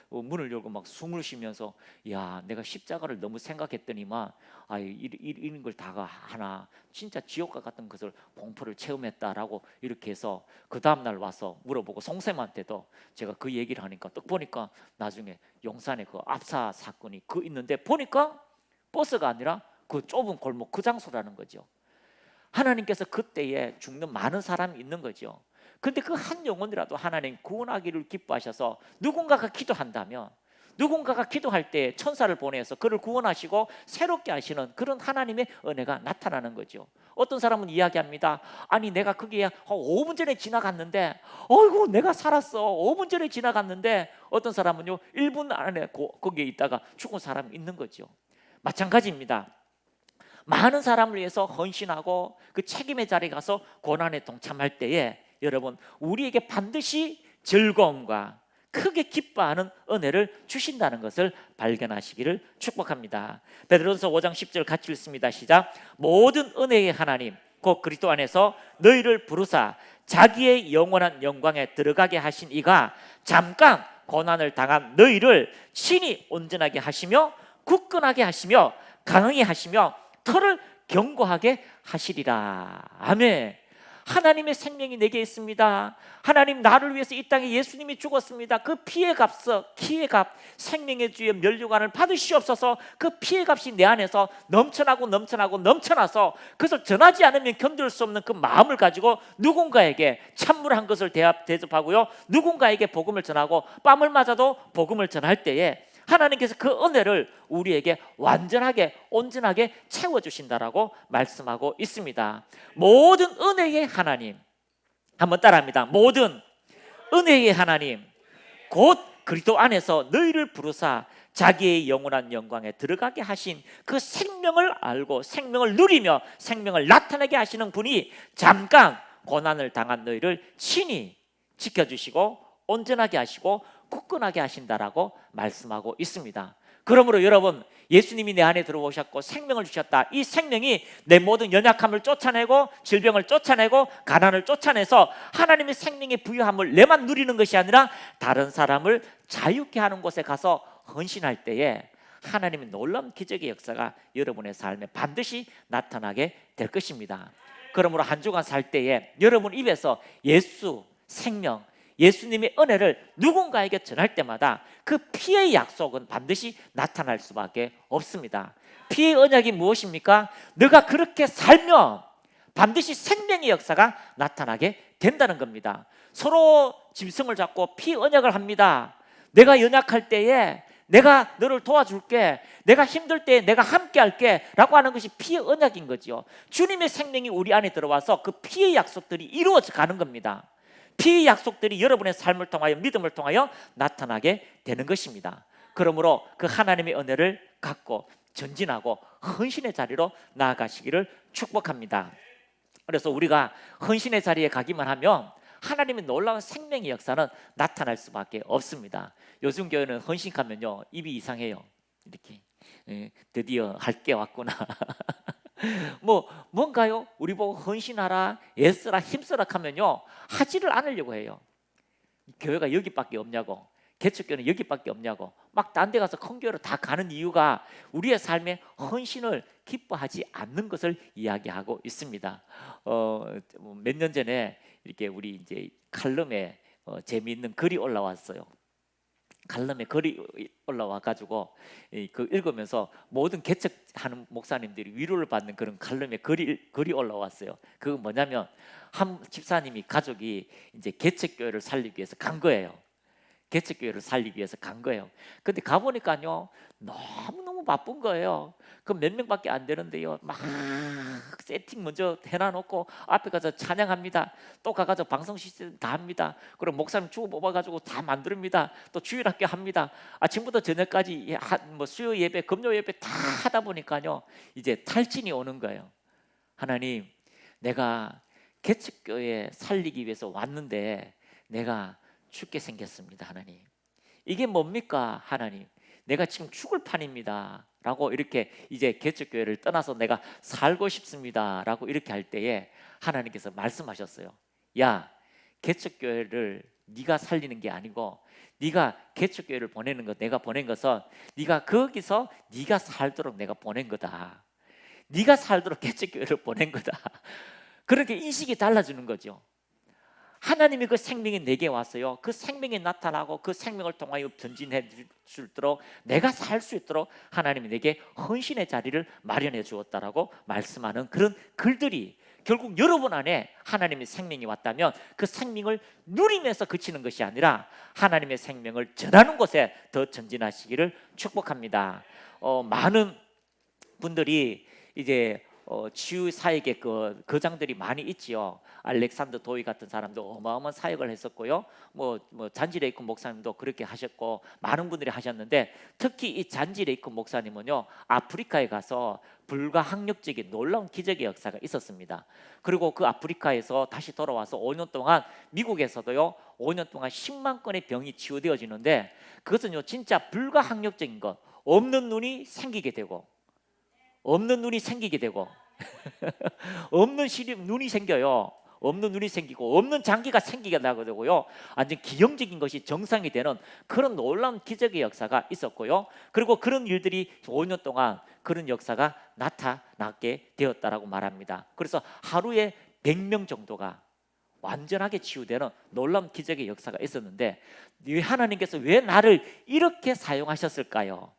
문을 열고 막 숨을 쉬면서, 야, 내가 십자가를 너무 생각했더니만 이런 걸 다가 하나 진짜 지옥과 같은 것을 공포를 체험했다라고 이렇게 해서 그 다음 날 와서 물어보고 송쌤한테도 제가 그 얘기를 하니까 딱 보니까 나중에 용산에 그 압사 사건이 그 있는데 보니까 버스가 아니라 그 좁은 골목 그 장소라는 거죠. 하나님께서 그때에 죽는 많은 사람이 있는 거죠. 근데 그 한 영혼이라도 하나님 구원하기를 기뻐하셔서 누군가가 기도한다면, 누군가가 기도할 때 천사를 보내서 그를 구원하시고 새롭게 하시는 그런 하나님의 은혜가 나타나는 거죠. 어떤 사람은 이야기합니다. 아니 내가 거기에 5분 전에 지나갔는데 어이구 내가 살았어. 5분 전에 지나갔는데, 어떤 사람은요 1분 안에 거기에 있다가 죽은 사람이 있는 거죠. 마찬가지입니다. 많은 사람을 위해서 헌신하고 그 책임의 자리에 가서 고난에 동참할 때에 여러분 우리에게 반드시 즐거움과 크게 기뻐하는 은혜를 주신다는 것을 발견하시기를 축복합니다. 베드로전서 5장 10절 같이 읽습니다. 시작. 모든 은혜의 하나님 곧 그리스도 안에서 너희를 부르사 자기의 영원한 영광에 들어가게 하신 이가 잠깐 고난을 당한 너희를 친히 온전하게 하시며 굳건하게 하시며 강하게 하시며 터를 견고하게 하시리라. 아멘. 하나님의 생명이 내게 있습니다. 하나님 나를 위해서 이 땅에 예수님이 죽었습니다. 그 피의 값, 생명의 주의 면류관을 받으시옵소서. 그 피의 값이 내 안에서 넘쳐나서 그것을 전하지 않으면 견딜 수 없는 그 마음을 가지고 누군가에게 찬물 한 것을 대접하고요, 누군가에게 복음을 전하고 뺨을 맞아도 복음을 전할 때에 하나님께서 그 은혜를 우리에게 완전하게 온전하게 채워주신다라고 말씀하고 있습니다. 모든 은혜의 하나님, 한번 따라합니다. 모든 은혜의 하나님 곧 그리스도 안에서 너희를 부르사 자기의 영원한 영광에 들어가게 하신 그 생명을 알고 생명을 누리며 생명을 나타내게 하시는 분이 잠깐 고난을 당한 너희를 친히 지켜주시고 온전하게 하시고 굳건하게 하신다라고 말씀하고 있습니다. 그러므로 여러분, 예수님이 내 안에 들어오셨고 생명을 주셨다. 이 생명이 내 모든 연약함을 쫓아내고 질병을 쫓아내고 가난을 쫓아내서 하나님의 생명의 부유함을 내만 누리는 것이 아니라 다른 사람을 자유케 하는 곳에 가서 헌신할 때에 하나님의 놀라운 기적의 역사가 여러분의 삶에 반드시 나타나게 될 것입니다. 그러므로 한 주간 살 때에 여러분 입에서 예수, 생명, 예수님의 은혜를 누군가에게 전할 때마다 그 피의 약속은 반드시 나타날 수밖에 없습니다. 피의 언약이 무엇입니까? 너가 그렇게 살면 반드시 생명의 역사가 나타나게 된다는 겁니다. 서로 짐승을 잡고 피 언약을 합니다. 내가 연약할 때에 내가 너를 도와줄게, 내가 힘들 때 내가 함께 할게 라고 하는 것이 피의 언약인 거죠. 주님의 생명이 우리 안에 들어와서 그 피의 약속들이 이루어져 가는 겁니다. 피의 약속들이 여러분의 삶을 통하여 믿음을 통하여 나타나게 되는 것입니다. 그러므로 그 하나님의 은혜를 갖고 전진하고 헌신의 자리로 나아가시기를 축복합니다. 그래서 우리가 헌신의 자리에 가기만 하면 하나님의 놀라운 생명의 역사는 나타날 수밖에 없습니다. 요즘 교회는 헌신하면요 입이 이상해요. 이렇게 드디어 할 게 왔구나. 뭔가요? 우리 보고 헌신하라, 애쓰라, 힘쓰라 하면요 하지를 않으려고 해요. 교회가 여기밖에 없냐고, 개척교회는 여기밖에 없냐고 막 딴 데 가서 큰 교회로 다 가는 이유가 우리의 삶에 헌신을 기뻐하지 않는 것을 이야기하고 있습니다. 몇 년 전에 이렇게 우리 이제 칼럼에 재미있는 글이 올라왔어요. 칼럼에 글이 올라와 가지고 그 읽으면서 모든 개척하는 목사님들이 위로를 받는 그런 칼럼에 글이 올라왔어요. 그거 뭐냐면 한 집사님이 가족이 이제 개척교회를 살리기 위해서 간 거예요. 개척교회를 살리기 위해서 간 거예요. 근데 가보니까요 너무너무 바쁜 거예요. 그 몇 명밖에 안 되는데요 막 세팅 먼저 해놔놓고 앞에 가서 찬양합니다. 또 가가지고 방송 시스템 다 합니다. 그리고 목사님 주고 뽑아가지고 다 만듭니다. 또 주일학교 합니다. 아침부터 저녁까지 뭐 수요 예배 금요 예배 다 하다 보니까요 이제 탈진이 오는 거예요. 하나님, 내가 개척교회 살리기 위해서 왔는데 내가 죽게 생겼습니다. 하나님, 이게 뭡니까? 하나님, 내가 지금 죽을 판입니다 라고 이렇게 이제 개척교회를 떠나서 내가 살고 싶습니다 라고 이렇게 할 때에 하나님께서 말씀하셨어요. 야, 개척교회를 네가 살리는 게 아니고 네가 개척교회를 보내는 것, 내가 보낸 것은 네가 거기서 네가 살도록 내가 보낸 거다. 네가 살도록 개척교회를 보낸 거다. 그렇게 인식이 달라지는 거죠. 하나님이 그 생명이 내게 왔어요. 그 생명이 나타나고 그 생명을 통하여 전진해 줄 수있도록 내가 살 수 있도록 하나님이 내게 헌신의 자리를 마련해 주었다라고 말씀하는 그런 글들이 결국 여러분 안에 하나님의 생명이 왔다면 그 생명을 누리면서 그치는 것이 아니라 하나님의 생명을 전하는 곳에 더 전진하시기를 축복합니다. 많은 분들이 이제 치유 사역의 그 거장들이 많이 있지요. 알렉산더 도이 같은 사람도 어마어마한 사역을 했었고요. 뭐 잔지 레이큰 목사님도 그렇게 하셨고 많은 분들이 하셨는데 특히 이 잔지 레이큰 목사님은요 아프리카에 가서 불가항력적인 놀라운 기적의 역사가 있었습니다. 그리고 그 아프리카에서 다시 돌아와서 5년 동안 미국에서도요 5년 동안 10만 건의 병이 치유되어지는데 그것은요 진짜 불가항력적인 것, 없는 눈이 생기게 되고 없는 눈이 생기게 되고 없는 시력 눈이 생겨요. 없는 눈이 생기고 없는 장기가 생기게 되고요. 완전 기형적인 것이 정상이 되는 그런 놀라운 기적의 역사가 있었고요. 그리고 그런 일들이 5년 동안 그런 역사가 나타나게 되었다라고 말합니다. 그래서 하루에 100명 정도가 완전하게 치유되는 놀라운 기적의 역사가 있었는데 하나님께서 왜 나를 이렇게 사용하셨을까요?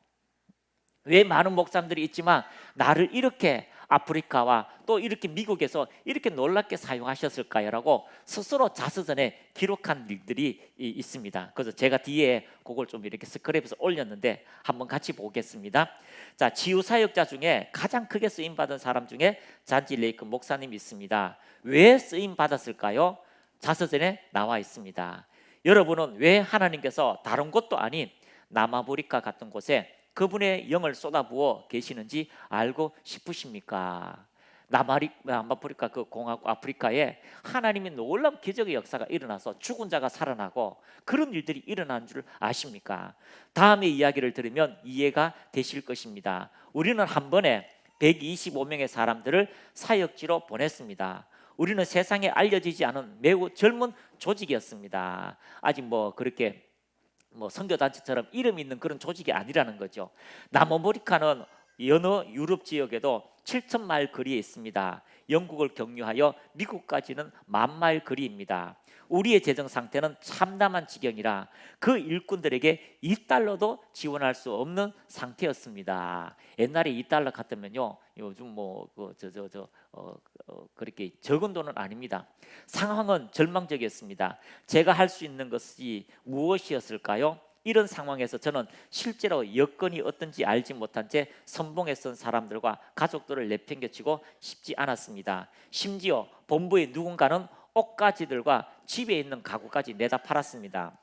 왜 많은 목사님들이 있지만 나를 이렇게 아프리카와 또 이렇게 미국에서 이렇게 놀랍게 사용하셨을까요? 라고 스스로 자서전에 기록한 일들이 있습니다. 그래서 제가 뒤에 그걸 좀 이렇게 스크랩에서 올렸는데 한번 같이 보겠습니다. 자, 치유사역자 중에 가장 크게 쓰임받은 사람 중에 잔지 레이큰 목사님이 있습니다. 왜 쓰임받았을까요? 자서전에 나와 있습니다. 여러분은 왜 하나님께서 다른 곳도 아닌 남아프리카 같은 곳에 그분의 영을 쏟아부어 계시는지 알고 싶으십니까? 남아프리카 그 공화국 아프리카에 하나님의 놀라운 기적의 역사가 일어나서 죽은 자가 살아나고 그런 일들이 일어난 줄 아십니까? 다음의 이야기를 들으면 이해가 되실 것입니다. 우리는 한 번에 125명의 사람들을 사역지로 보냈습니다. 우리는 세상에 알려지지 않은 매우 젊은 조직이었습니다. 아직 그렇게 선교단체처럼 이름 있는 그런 조직이 아니라는 거죠. 남아프리카는 여느 유럽 지역에도 7,000마일 거리에 있습니다. 영국을 경유하여 미국까지는 10,000마일 거리입니다. 우리의 재정 상태는 참담한 지경이라 그 일꾼들에게 $2도 지원할 수 없는 상태였습니다. 옛날에 $2 같으면요 요즘 그렇게 적은 돈은 아닙니다. 상황은 절망적이었습니다. 제가 할 수 있는 것이 무엇이었을까요? 이런 상황에서 저는 실제로 여건이 어떤지 알지 못한 채 선봉에 선 사람들과 가족들을 내팽개치고 싶지 않았습니다. 심지어 본부의 누군가는 옷가지들과 집에 있는 가구까지 내다 팔았습니다.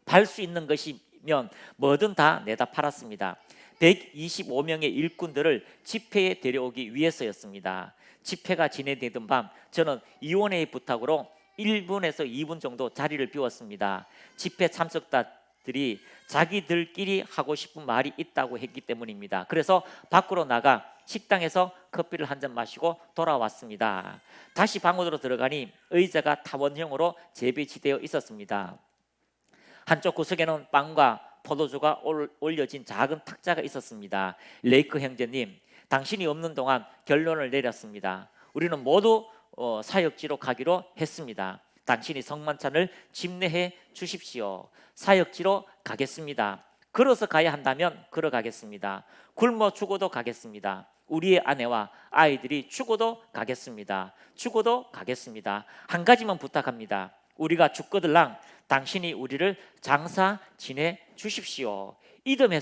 팔 수 있는 것이면 뭐든 다 내다 팔았습니다. 125명의 일꾼들을 집회에 데려오기 위해서였습니다. 집회가 진행되던 밤 저는 위원회의 부탁으로 1분에서 2분 정도 자리를 비웠습니다. 집회 참석자들이 자기들끼리 하고 싶은 말이 있다고 했기 때문입니다. 그래서 밖으로 나가 식당에서 커피를 한 잔 마시고 돌아왔습니다. 다시 방으로 들어가니 의자가 타원형으로 재배치되어 있었습니다. 한쪽 구석에는 빵과 포도주가 올려진 작은 탁자가 있었습니다. 레이크 형제님, 당신이 없는 동안 결론을 내렸습니다. 우리는 모두 사역지로 가기로 했습니다. 당신이 성만찬을 집례해 주십시오. 사역지로 가겠습니다. 걸어서 가야 한다면 걸어가겠습니다. 굶어 죽어도 가겠습니다. 우리의 아내와 아이들이 죽어도 가겠습니다. 죽어도 가겠습니다. 한 가지만 부탁합니다. 우리가 죽거들랑 당신이 우리를 장사 지내 주십시오. 이듬해에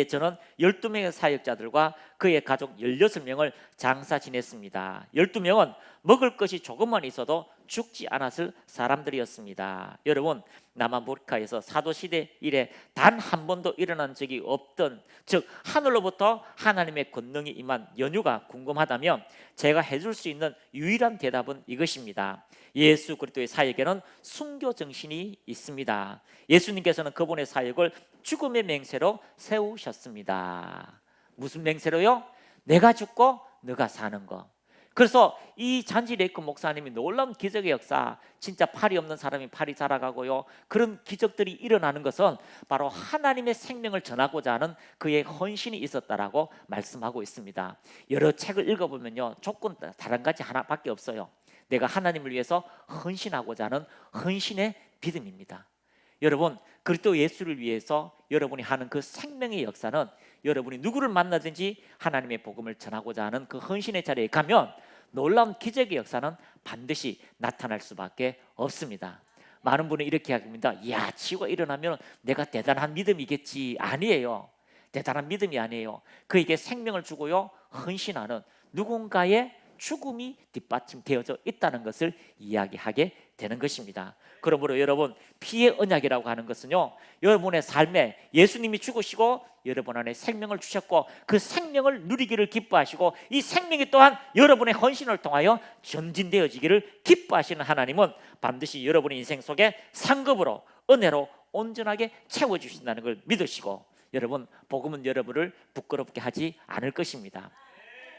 저는 12명의 사역자들과 그의 가족 16명을 장사 지냈습니다. 12명은 먹을 것이 조금만 있어도 죽지 않았을 사람들이었습니다. 여러분, 남아프리카에서 사도시대 이래 단 한 번도 일어난 적이 없던, 즉 하늘로부터 하나님의 권능이 임한 연유가 궁금하다면 제가 해줄 수 있는 유일한 대답은 이것입니다. 예수 그리스도의 사역에는 순교 정신이 있습니다. 예수님께서는 그분의 사역을 죽음의 맹세로 세우셨습니다. 무슨 맹세로요? 내가 죽고 너가 사는 거. 그래서 이 잔지 레이크 목사님이 놀라운 기적의 역사, 진짜 팔이 없는 사람이 팔이 자라가고요, 그런 기적들이 일어나는 것은 바로 하나님의 생명을 전하고자 하는 그의 헌신이 있었다라고 말씀하고 있습니다. 여러 책을 읽어보면요, 조건 다른 가지 하나밖에 없어요. 내가 하나님을 위해서 헌신하고자 하는 헌신의 믿음입니다. 여러분, 그리스도 예수를 위해서 여러분이 하는 그 생명의 역사는 여러분이 누구를 만나든지 하나님의 복음을 전하고자 하는 그 헌신의 자리에 가면 놀라운 기적의 역사는 반드시 나타날 수밖에 없습니다. 많은 분이 이렇게 합니다. 이야, 치유가 일어나면 내가 대단한 믿음이겠지. 아니에요. 대단한 믿음이 아니에요. 그에게 생명을 주고요, 헌신하는 누군가의 죽음이 뒷받침되어져 있다는 것을 이야기하게 되는 것입니다. 그러므로 여러분, 피의 언약이라고 하는 것은요, 여러분의 삶에 예수님이 죽으시고 여러분 안에 생명을 주셨고 그 생명을 누리기를 기뻐하시고 이 생명이 또한 여러분의 헌신을 통하여 전진되어지기를 기뻐하시는 하나님은 반드시 여러분의 인생 속에 상급으로, 은혜로 온전하게 채워주신다는 걸 믿으시고, 여러분, 복음은 여러분을 부끄럽게 하지 않을 것입니다.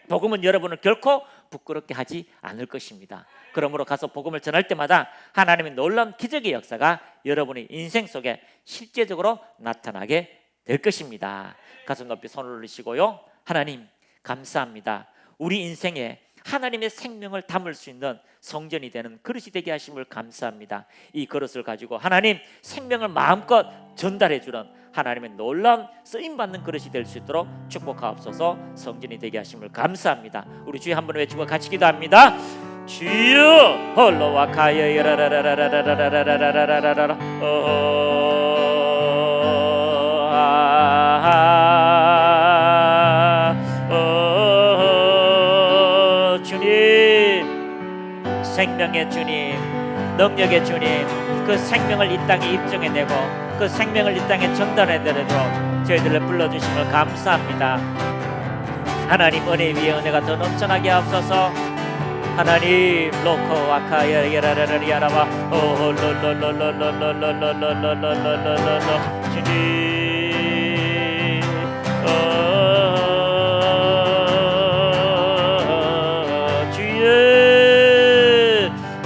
복음은 여러분을 결코 부끄럽게 하지 않을 것입니다. 그러므로 가서 복음을 전할 때마다 하나님의 놀라운 기적의 역사가 여러분의 인생 속에 실제적으로 나타나게 될 것입니다. 가슴 높이 손을 올리시고요, 하나님 감사합니다. 우리 인생에 하나님의 생명을 담을 수 있는 성전이 되는 그릇이 되게 하심을 감사합니다. 이 그릇을 가지고 하나님 생명을 마음껏 전달해 주는 하나님의 놀라운 쓰임받는 그릇이 될 수 있도록 축복하옵소서. 성전이 되게 하심을 감사합니다. 우리 주여 한번 외치고 같이 기도합니다. 주여 홀로와 가여 라라라라라라라라라라라라 주님, 생명의 주님, 능력의 주님, 그 생명을 이 땅에 입증해내고 그 생명을 이 땅에 전달해드리도록 저희들을 불러주심을 감사합니다. 하나님, 은혜 위에 은혜가 더 넘쳐나게 하옵소서. 하나님, 로코 와카야 야라라라라라바 오홀롤롤롤롤롤롤롤롤롤롤롤롤 주님, 주여,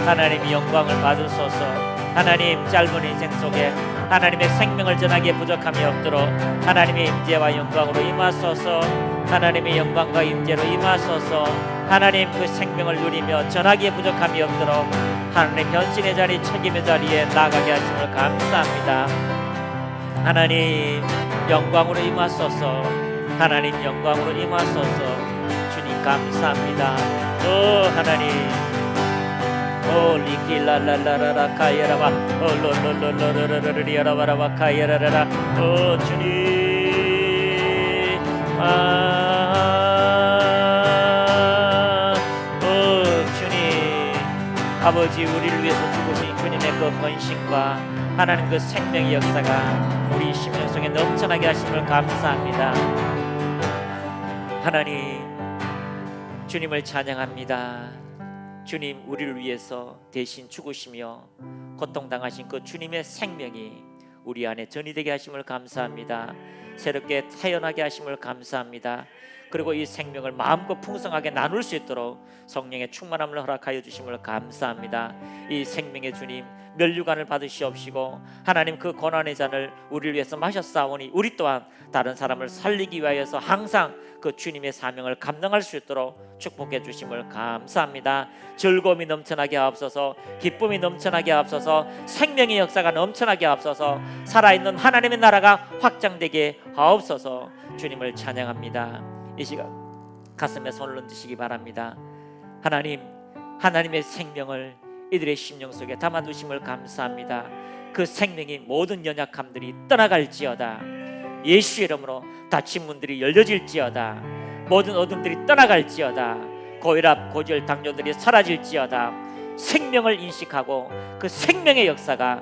하나님이 영광을 받으소서. 하나님, 짧은 인생 속에 하나님의 생명을 전하기에 부족함이 없도록 하나님의 임재와 영광으로 임하소서. 하나님의 영광과 임재로 임하소서. 하나님, 그 생명을 누리며 전하기에 부족함이 없도록 하나님 현신의 자리, 책임의 자리에 나가게 하심을 감사합니다. 하나님, 영광으로 임하소서. 하나님, 영광으로 임하소서. 주님 감사합니다. 오 하나님, 오 리킬랄랄라라라 카이라바 올롤롤롤롤롤롤리아라바라바 카이라라라 오 주님, 오 주님, 아버지, 우리를 위해서 죽으신 주님의 그 헌신과 하나님 그 생명의 역사가 우리 심령 속에 넘쳐나게 하심을 감사합니다. 하나님, 주님을 찬양합니다. 주님, 우리를 위해서 대신 죽으시며 고통당하신 그 주님의 생명이 우리 안에 전이되게 하심을 감사합니다. 새롭게 태어나게 하심을 감사합니다. 그리고 이 생명을 마음껏 풍성하게 나눌 수 있도록 성령의 충만함을 허락하여 주심을 감사합니다. 이 생명의 주님, 멸류관을 받으시옵시고 하나님 그 고난의 잔을 우리를 위해서 마셨사오니 우리 또한 다른 사람을 살리기 위하여서 항상 그 주님의 사명을 감당할 수 있도록 축복해 주심을 감사합니다. 즐거움이 넘쳐나게 하옵소서, 기쁨이 넘쳐나게 하옵소서, 생명의 역사가 넘쳐나게 하옵소서, 살아있는 하나님의 나라가 확장되게 하옵소서. 주님을 찬양합니다. 이 시간 가슴에 손을 얹으시기 바랍니다. 하나님, 하나님의 생명을 이들의 심령 속에 담아두심을 감사합니다. 그 생명이 모든 연약함들이 떠나갈지어다. 예수 이름으로 닫힌 문들이 열려질지어다. 모든 어둠들이 떠나갈지어다. 고혈압, 고지혈, 당뇨들이 사라질지어다. 생명을 인식하고 그 생명의 역사가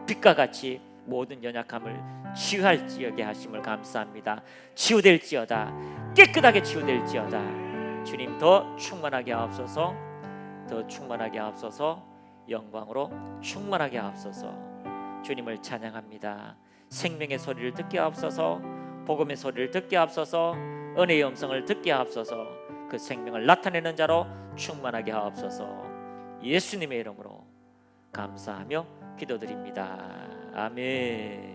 빛과 같이 모든 연약함을 치유할지어게 하심을 감사합니다. 치유될지어다. 깨끗하게 치유될지어다. 주님 더 충만하게 하옵소서. 더 충만하게 하옵소서. 영광으로 충만하게 하옵소서. 주님을 찬양합니다. 생명의 소리를 듣게 하옵소서. 복음의 소리를 듣게 하옵소서. 은혜의 음성을 듣게 하옵소서. 그 생명을 나타내는 자로 충만하게 하옵소서. 예수님의 이름으로 감사하며 기도드립니다. 아멘.